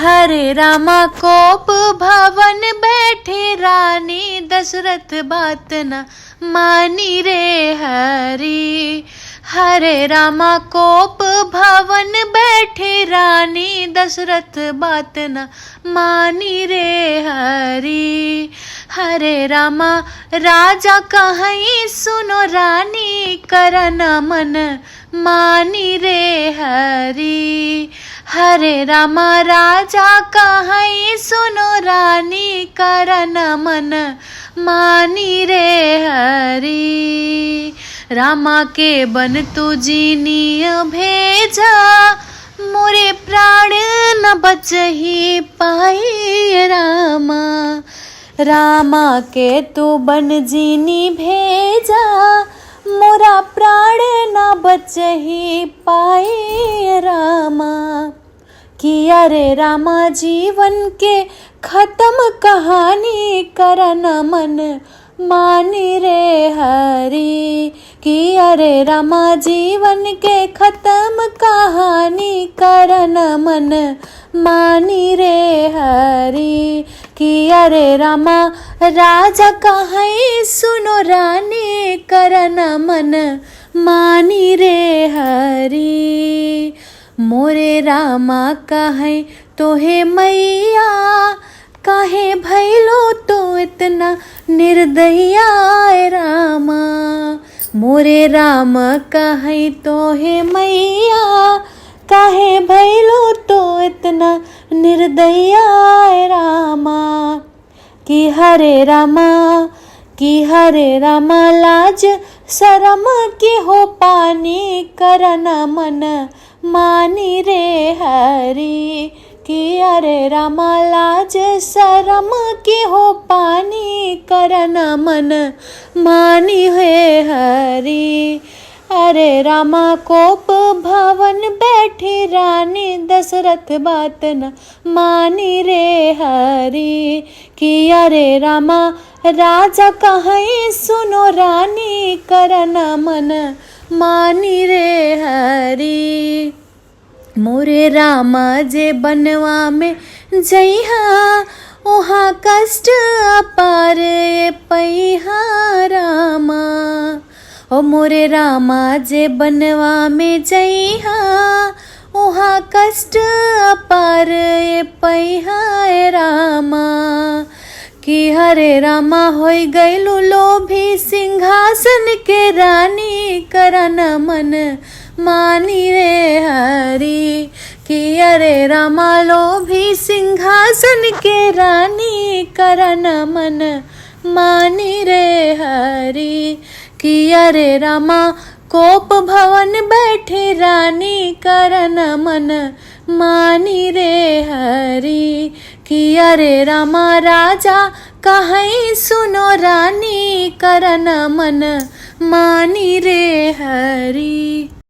हरे रामा कोप भवन बैठे रानी, दशरथ बात न मानी रे हरी। हरे रामा कोप भवन बैठे रानी, दशरथ बात न मानी रे हरी। हरे रामा राजा कहीं सुनो रानी, करन मन मानी रे हरी। हरे रामा राजा कहीं सुनो रानी, करन मन मानी रे हरी। रामा के बन तू जीनी भेजा, मोरे प्राण न बचही पाई रामा। रामा के तू बन जीनी भेजा, मोरा प्राण न बचही पाई रामा। किया रे रामा जीवन के खत्म कहानी, करन मन मानी रे हरी। किया रे रामा जीवन के खत्म कहानी, करन मन मानी रे हरी। किया रे रामा राजा कहीं सुनो रानी, करन मन मानी रे हरी। मोरे रामा कहे तोहे मैया, काहे भैलो तो इतना निर्दया रामा। मोरे राम कहे तोहे मैया, काहे भैलो तो इतना निर्दया रामा। कि हरे रामा लाज शरम की हो पानी, करन मन मानी रे हरी। कि अरे रामा लाज शरम की हो पानी, करन मन मानी है हरी। अरे रामा कोप भवन बैठी रानी, दशरथ बात न मानी रे हरी। कि अरे रामा राजा कहीं सुनो रानी, करन मन मानी रे हरी। मोरे रामा जे बनवा में जइहा, ओहा कष्ट अपार पैहा रामा। ओ मोरे रामा जे बनवा में जइहा, ओहा कष्ट अपार पैहा रामा। कि हरे रामा होई गइलु लोभी सिंहासन के रानी, करन मन मानी रे हरी। कि अरे रामा लोभी सिंहासन के रानी, करन मन मानी रे हरी। कि अरे रामा कोप भवन बैठे रानी, करन मन मानी रे हरी। कि अरे रामा राजा कहीं सुनो रानी, करन मन मानी रे हरी।